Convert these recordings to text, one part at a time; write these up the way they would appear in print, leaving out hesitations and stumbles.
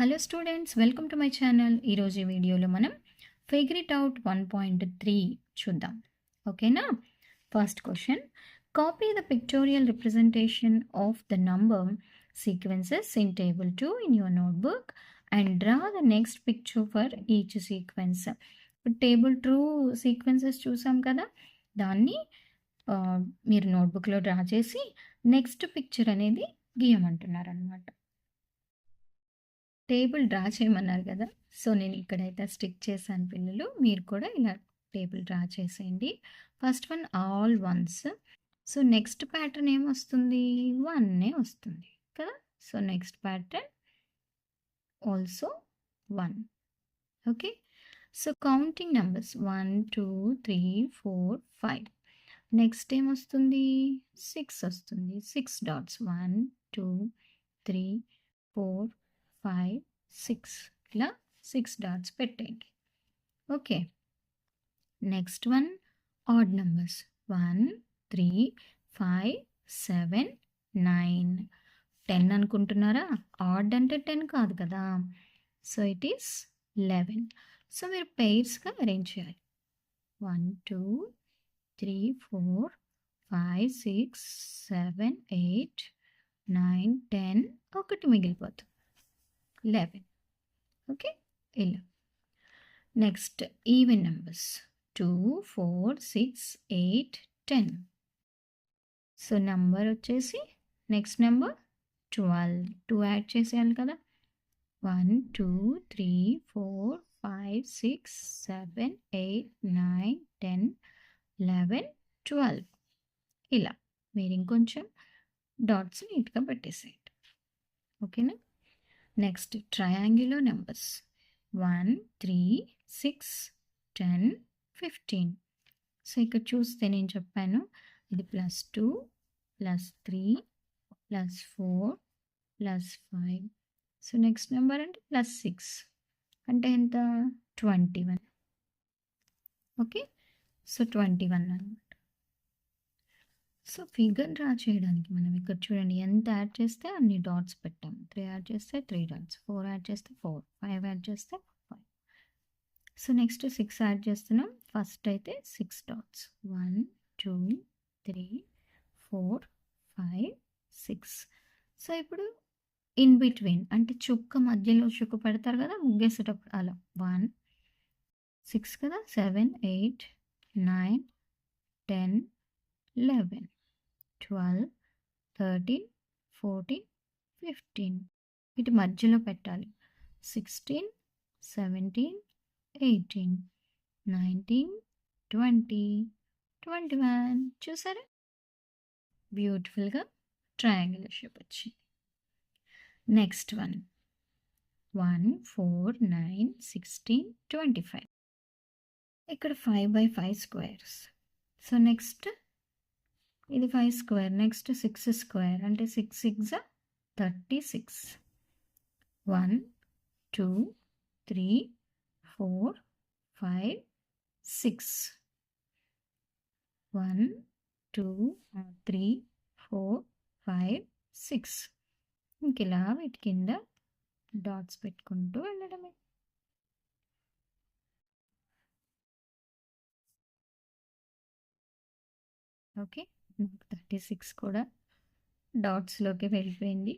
Hello students, welcome to my channel. ఈరోజు వీడియోలో మనం ఫిగర్ ఇట్ అవుట్ 1.3 చూద్దాం. ఓకేనా? First question, copy the pictorial representation of the number sequences in table 2 in your notebook and draw the next picture for each sequence. ఇప్పుడు table 2 sequences చూసాం కదా, దాన్ని మీరు నోట్బుక్లో డ్రా చేసి నెక్స్ట్ పిక్చర్ అనేది గీయమంటున్నారు అనమాట. టేబుల్ డ్రా చేయమన్నారు కదా, సో నేను ఇక్కడైతే స్టిక్ చేశాను పిల్లలు. మీరు కూడా ఇలా టేబుల్ డ్రా చేసేయండి. First one all once. So next pattern ఏమొస్తుంది? 1 వస్తుంది కదా. So next pattern also 1. Okay, so counting numbers 1 2 3 4 5. Next ఏమొస్తుంది? 6 వస్తుంది. 6 డాట్స్ 1 2 3 4 5 6 ఇలా 6 డాట్స్ పెట్టండి. Okay, next one odd numbers 1 3 5 7 9 10 అనుకుంటున్నారా? ఆడ్ అంటే 10 కాదు కదా, సో ఇట్ ఈస్ 11. సో మీరు పెయిర్స్గా అరేంజ్ చేయాలి. 1 2 3 4 5 6 7 8 9 10, ఒకటి మిగిలిపోతుంది 11. ఓకే, ఇలా. Next even numbers 2 4 6 8 10. So number వచ్చేసి నెక్స్ట్ నెంబర్ 12. 2 యాడ్ చేసేయాలి కదా. 1 2 3 4 5 6 7 8 9 10 11 12. ఇలా మీరు ఇంకొంచెం డాట్స్ నీట్గా పెట్టేసేయండి. ఓకేనా? Next triangular numbers 1 3 6 10 15. సో ఇక్కడ చూస్తే నేను చెప్పాను, ఇది +2 +3 +4 +5. సో నెక్స్ట్ నెంబర్ అంటే +6 అంటే ఎంత? 21. ఓకే, సో 21 అన్నమాట. సో ఫిగర్ డ్రా చేయడానికి మనం ఇక్కడ చూడండి, ఎంత యాడ్ చేస్తే అన్ని డాట్స్ పెట్టాం. 3 యాడ్ చేస్తే 3 డాట్స్, 4 యాడ్ చేస్తే 4, 5 యాడ్ చేస్తే 5. సో నెక్స్ట్ 6 యాడ్ చేస్తున్నాం. ఫస్ట్ అయితే 6 డాట్స్ 1 2 3 4 5 6. సో ఇప్పుడు ఇన్ బిట్వీన్ అంటే చుక్క మధ్యలో చుక్క పెడతారు కదా ముగ్గేసేటప్పుడు, అలా 1 6 కదా, 7 8 9 10 11 12 13 14 15. ఇటు మధ్యలో పెట్టాలి. 16 17 18 19 20 21. చూసారా? బ్యూటిఫుల్గా ట్రయాంగులర్ షేప్ వచ్చింది. Next one 1 4 9 16 25. ఇక్కడ 5/5 స్క్వేర్స్. సో నెక్స్ట్ ఇది 5 స్క్వేర్, నెక్స్ట్ 6 స్క్వేర్ అంటే 6 6 36. 1 2 3 4 5 6. 1 2 3 4 5 6. ఇంక ఇలా వీటి కింద డాట్స్ పెట్టుకుంటూ వెళ్ళడమే. ఓకే, 36 కూడా డాట్స్లోకి వెళ్ళిపోయింది.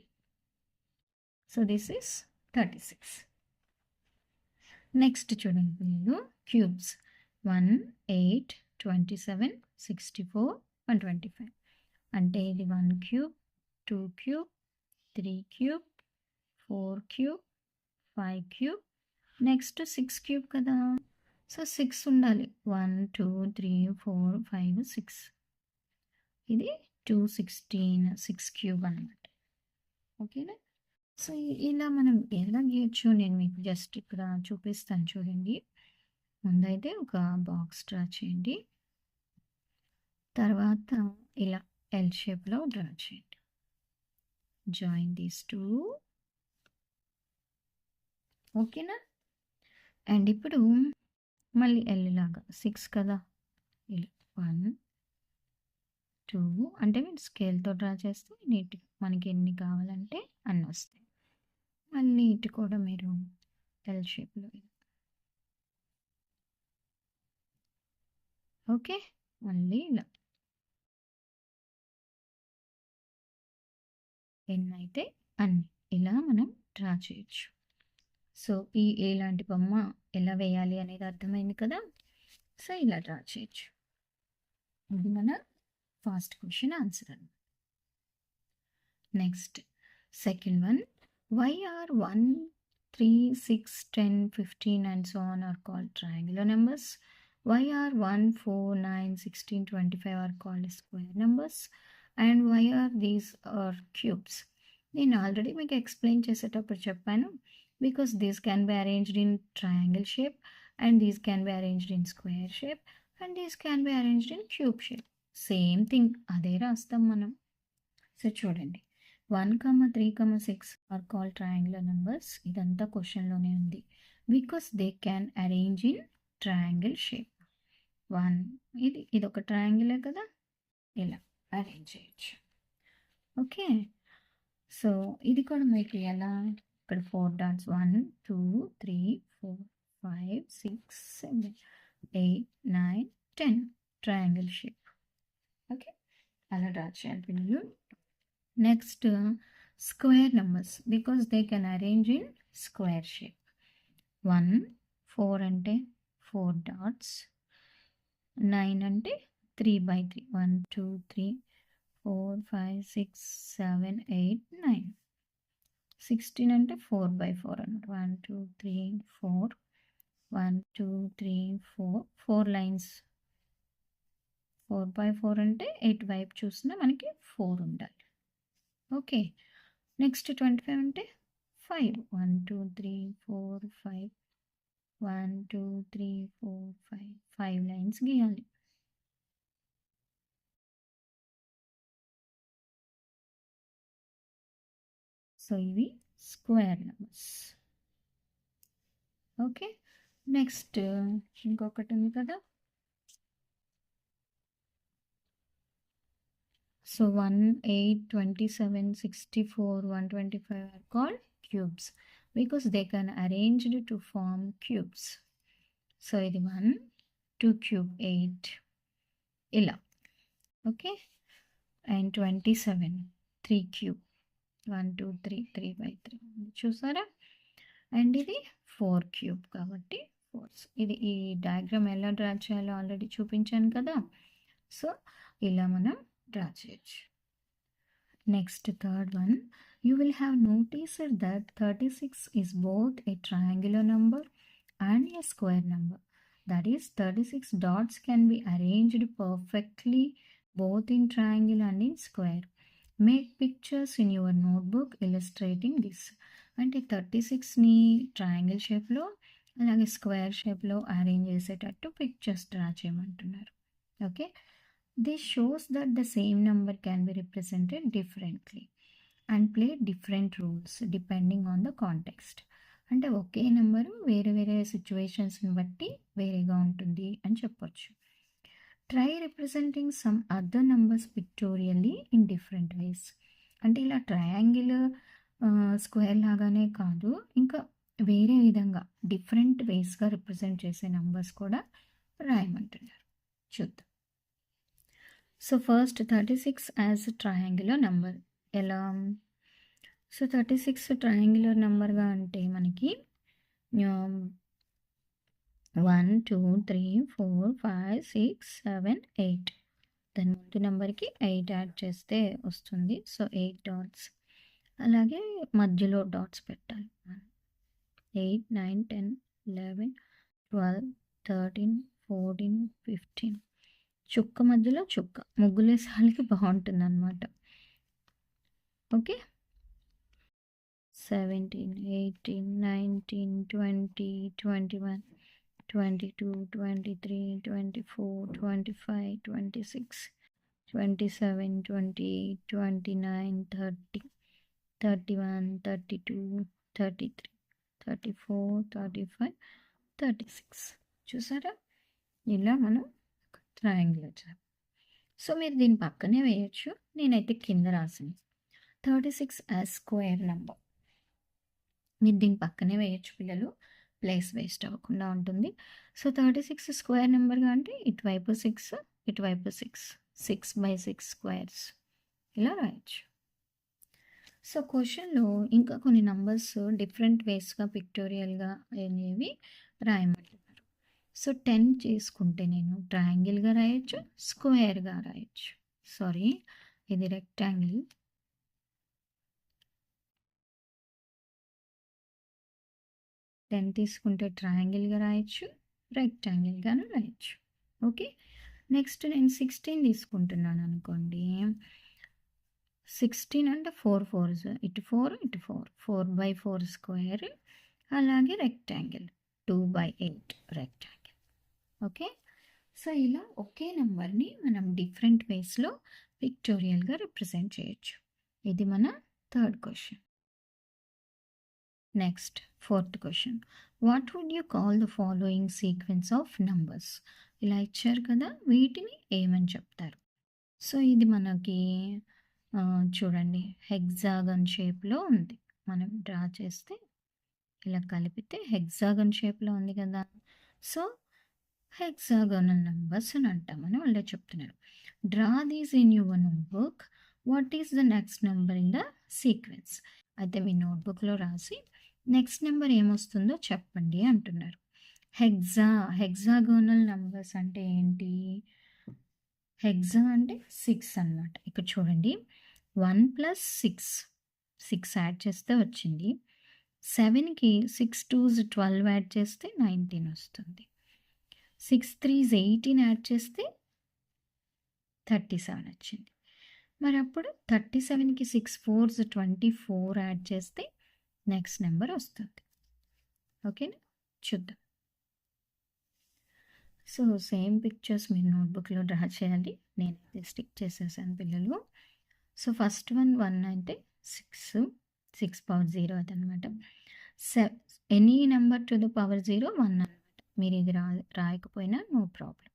So this is 36. నెక్స్ట్ చూడండి పిల్లలు, క్యూబ్స్ 1 8 27 64 125. అంటే ఇది 1 cube 2 cube 3 cube 4 cube 5 cube, next 6 cube కదా. సో 6 ఉండాలి. 1 2 3 4 5 6. ఇది 216 6 క్యూబ్ అనమాట. ఓకేనా? సో ఇలా మనం ఎలా గీయచ్చు నేను మీకు జస్ట్ ఇక్కడ చూపిస్తాను చూడండి. ముందైతే ఒక బాక్స్ డ్రా చేయండి, తర్వాత ఇలా ఎల్ షేప్లో డ్రా చేయండి. Join these 2. ఓకేనా? అండ్ ఇప్పుడు మళ్ళీ ఎల్ లాగా 6 కదా, ఇలా 1 2 అంటే మీరు స్కేల్తో డ్రా చేస్తే నీట్గా మనకి ఎన్ని కావాలంటే అన్నీ వస్తాయి. మళ్ళీ ఇటు కూడా మీరు ఎల్ షేప్లో. ఓకే, మళ్ళీ ఇలా ఎన్నైతే అన్ని ఇలా మనం డ్రా చేయొచ్చు. సో ఈ ఎలాంటి బొమ్మ ఎలా వేయాలి అనేది అర్థమైంది కదా. సో ఇలా డ్రా చేయొచ్చు. ఇది మన ఫస్ట్ క్వశ్చన్ ఆన్సర్ అన్నమాట. Next second one, why are 1, 3, 6, 10, 15 and so on are called triangular numbers? Why are 1, 4, 9, 16, 25 are called square numbers? And why are these are cubes? నేను ఆల్రెడీ మీకు ఎక్స్ప్లెయిన్ చేసేటప్పుడు చెప్పాను, because these can be arranged in triangle shape and these can be arranged in square shape and these can be arranged in cube shape. Same thing అదే రాస్తాం మనం. So చూడండి, 1, 3, 6 are called triangular numbers. ఇదంతా క్వశ్చన్లోనే ఉంది. Because they can arrange in triangle shape. 1 ఇది ఒక ట్రయాంగిలే కదా, ఇలా అరేంజ్ చేయొచ్చు. ఓకే, సో ఇది కూడా మీకు ఎలా, ఇక్కడ 4 డాట్స్ 1, 2, 3, 4, 5, 6, 7, 8, 9, 10 ట్రయాంగిల్ షేప్. ఓకే, అలా డ్రా చేయాలి పిల్లలు. Next square numbers, because they can arrange in square shape. 1, 4 అంటే 4 డాట్స్, 9 అంటే 3/3, 1, 2, 3, 4, 5, 6, 7, 8, 9. 16 అంటే 4/4 అన్నమాట. 1, 2, 3, 4, 1, 2, 3, 4 లైన్స్. 4/4 అంటే 8 వైపు చూసినా మనకి 4 ఉండాలి. ఓకే, నెక్స్ట్ 25 అంటే 5, 1, 2, 3, 4, 5, 1, 2, 3, 4, 5 లైన్స్ గీయాలి. సో ఇవి స్క్వేర్ నెంబర్స్. ఓకే, నెక్స్ట్ ఇంకొకటి ఉంది కదా. So 1, 8, 27, 64, 125 are called cubes because they can arranged to form cubes. So ఇది 1, 2 cube 8 ఇలా. ఓకే, అండ్ 27 3 cube 1, 2, 3, 3/3 చూసారా. అండ్ ఇది 4 క్యూబ్ కాబట్టి 4. ఇది ఈ డయాగ్రామ్ ఎలా డ్రా చేయాలో ఆల్రెడీ చూపించాను కదా. సో ఇలా మనం డ్రా చేయొచ్చు. Next third one, you will have noticed that 36 is both a triangular number and a square number. That is, 36 dots can be arranged perfectly both in triangle and in square. Make pictures in your notebook illustrating this. అంటే 36ని triangle షేప్లో అలాగే square షేప్లో arrange చేసేటట్టు pictures draw చేయమంటున్నారు. Okay, this shows that the same number can be represented differently and play different rules depending on the context. అంటే ఒకే number వేరే వేరే సిచ్యువేషన్స్ని బట్టి వేరేగా ఉంటుంది అని చెప్పొచ్చు. Try representing some other numbers pictorially in different ways. అంటే ఇలా ట్రయాంగిల్ స్క్వేర్ లాగానే కాదు, ఇంకా వేరే విధంగా డిఫరెంట్ వేస్గా రిప్రజెంట్ చేసే నెంబర్స్ కూడా రాయమంటున్నారు. చూద్దాం. So first 36 as triangular number ఎలా. సో 36 ట్రయాంగులర్ నెంబర్గా అంటే మనకి 1, 2, 3, 4, 5, 6, 7, 8. దాని ముందు నెంబర్కి 8 యాడ్ చేస్తే వస్తుంది. సో 8 డాట్స్, అలాగే మధ్యలో డాట్స్ పెట్టాలి. 8, 9, 10, 11, 12, 13, 14, 15. చుక్క మధ్యలో చుక్క ముగ్గులేసాలకి బాగుంటుంది అన్నమాట. ఓకే, 17, 18, 19, 20, 21, 22, 23, 24, 25, 26, 27, 28, 29, 30, 31, 32, 33, 34, 35, 36. చూసారా, ఇలా మనం ట్రయాంగిల్ వచ్చాం. సో మీరు దీని పక్కనే వేయచ్చు, నేనైతే కింద రాసింది 36 యాజ్ స్క్వేర్ నెంబర్. మీరు దీని పక్కనే వేయొచ్చు పిల్లలు, ప్లేస్ వేస్ట్ అవ్వకుండా ఉంటుంది. సో 36 స్క్వేర్ నెంబర్గా అంటే ఇటువైపు 6, ఇటువైపు 6, 6/6 స్క్వేర్స్ ఇలా రాయొచ్చు. సో క్వశ్చన్లో ఇంకా కొన్ని నంబర్స్ డిఫరెంట్ వేస్గా పిక్టోరియల్గా అనేవి రాయమంటున్నారు. సో 10 చేసుకుంటే నేను ట్రయాంగిల్గా రాయొచ్చు, స్క్వేర్గా రాయొచ్చు. సారీ, ఇది రెక్టాంగిల్. 10 తీసుకుంటే ట్రయాంగిల్గా రాయొచ్చు, రెక్టాంగిల్గాను రాయొచ్చు. ఓకే, నెక్స్ట్ నేను 16 తీసుకుంటున్నాను అనుకోండి. 16 అంటే 4 4s, ఇటు 4 ఇటు 4, 4/4 స్క్వేర్. అలాగే రెక్టాంగిల్ 2/8 రెక్టాంగిల్. ఓకే, సో ఇలా ఒకే నెంబర్ని మనం డిఫరెంట్ వేస్లో పిక్టోరియల్గా రిప్రజెంట్ చేయొచ్చు. ఇది మన third question. Next fourth question, what would you call the following sequence of numbers? ఇలా ఇచ్చారు కదా, వీటిని ఏమని చెప్తారు? సో ఇది మనకి చూడండి హెగ్జాగన్ షేప్లో ఉంది. మనం డ్రా చేస్తే ఇలా కలిపితే హెగ్జాగన్ షేప్లో ఉంది కదా. సో హెగ్జాగనల్ నెంబర్స్ అని అంటామని వాళ్ళే చెప్తున్నారు. Draw these in your notebook. What is the next number in the sequence? అయితే మీ నోట్బుక్లో రాసి నెక్స్ట్ నెంబర్ ఏమొస్తుందో చెప్పండి అంటున్నారు. హెగ్జాగోనల్ నెంబర్స్ అంటే ఏంటి? హెగ్జా అంటే 6 అన్నమాట. ఇక్కడ చూడండి 1 + 6 యాడ్ చేస్తే వచ్చింది. 7కి 6 2s 12 యాడ్ చేస్తే 19 వస్తుంది. 6 3s 18 యాడ్ చేస్తే 37 వచ్చింది. మరి అప్పుడు 37కి 6 4s 24 యాడ్ చేస్తే నెక్స్ట్ నెంబర్ వస్తుంది. ఓకేనా, చూద్దాం. సో సేమ్ పిక్చర్స్ మీరు నోట్బుక్లో డ్రా చేయాలి. నేనైతే స్టిక్ చేసేసాను పిల్లలు. సో ఫస్ట్ 1 అంటే 6 పవర్ 0 అదనమాట. Any number to the power 0 1 అనమాట. మీరు ఇది రాయకపోయినా నో ప్రాబ్లం.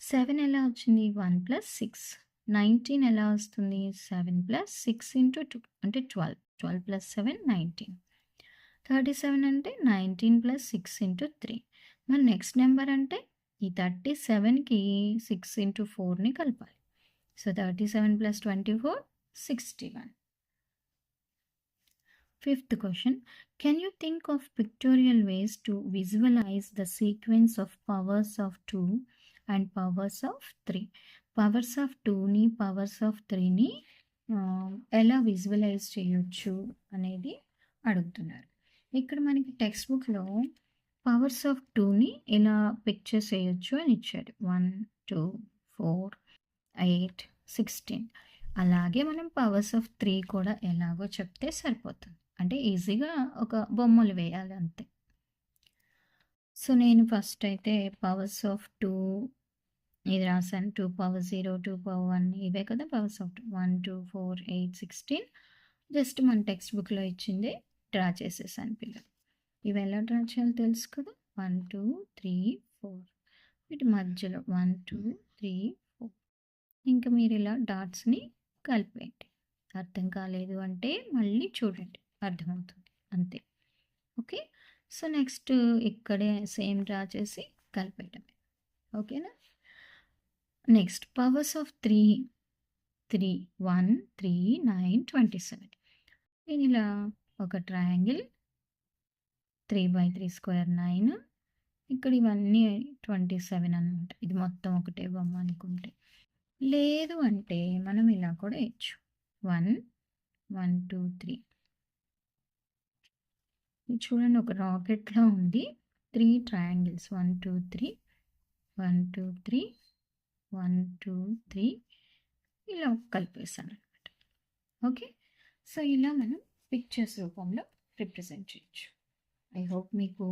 7 ఎలా వచ్చింది? 1 + 6. 19 ఎలా వస్తుంది? 7 + 6 × 2 అంటే 12. 12 + 7 19. 37 అంటే 19 + 6 × 3. మరి నెక్స్ట్ నెంబర్ అంటే ఈ 37కి 6 × 4ని కలపాలి. So 37 + 24 61. Fifth question, can you think of pictorial ways to visualize the sequence of powers of 2 and powers of 3? Powers of 2ని powers of 3ని ఎలా విజువలైజ్ చేయొచ్చు అనేది అడుగుతున్నారు. ఇక్కడ మనకి టెక్స్ట్ బుక్లో పవర్స్ ఆఫ్ 2ని ఎలా పిక్చర్ చేయొచ్చు అని ఇచ్చాడు. 1 2 4 8 16. అలాగే మనం పవర్స్ ఆఫ్ 3 కూడా ఎలాగో చెప్తే సరిపోతుంది. అంటే ఈజీగా ఒక బొమ్మలు వేయాలి అంతే. సో నేను ఫస్ట్ అయితే పవర్స్ ఆఫ్ 2 ఇది రాశాను. 2 power 0, 2 power 1 ఇవే కదా పవర్స్ ఆఫ్ 2. 1 2 4 8 16 జస్ట్ మన టెక్స్ట్ బుక్లో ఇచ్చింది డ్రా చేసేసాను పిల్లలు. ఇవి ఎలా డ్రా చేయాలో తెలుసు కదా. 1 2 3 4 వీటి మధ్యలో 1 2 3 4. ఇంకా మీరు ఇలా డాట్స్ని కలిపేయండి. అర్థం కాలేదు అంటే మళ్ళీ చూడండి, అర్థమవుతుంది అంతే. ఓకే, సో నెక్స్ట్ ఇక్కడే సేమ్ డ్రా చేసి కలిపేయటమే. ఓకేనా. Next powers of 3 1 3 9 27. నేను ఇలా ఒక ట్రయాంగిల్ 3/3 స్క్వేర్ 9. ఇక్కడ ఇవన్నీ 27 అనమాట. ఇది మొత్తం ఒకటే బొమ్మ అనుకుంటే. లేదు అంటే మనం ఇలా కూడా వేయచ్చు. 1 1 2 3. ఇది చూడండి ఒక రాకెట్లా ఉంది. 3 ట్రయాంగిల్స్ 1 2 3 1 2 3 1 2 3 ఇలా కలిపేసాను అనమాట. ఓకే, సో ఇలా మనం పిక్చర్స్ రూపంలో రిప్రజెంట్ చేయొచ్చు. ఐ హోప్ మీకు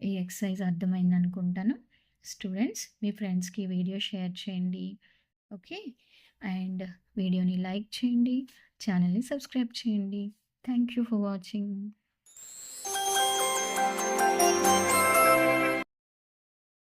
ఈ ఎక్సర్సైజ్ అర్థమైంది అనుకుంటాను. స్టూడెంట్స్ మీ ఫ్రెండ్స్కి వీడియో షేర్ చేయండి. ఓకే, అండ్ వీడియోని లైక్ చేయండి, ఛానల్ని సబ్స్క్రైబ్ చేయండి. Thank you for watching.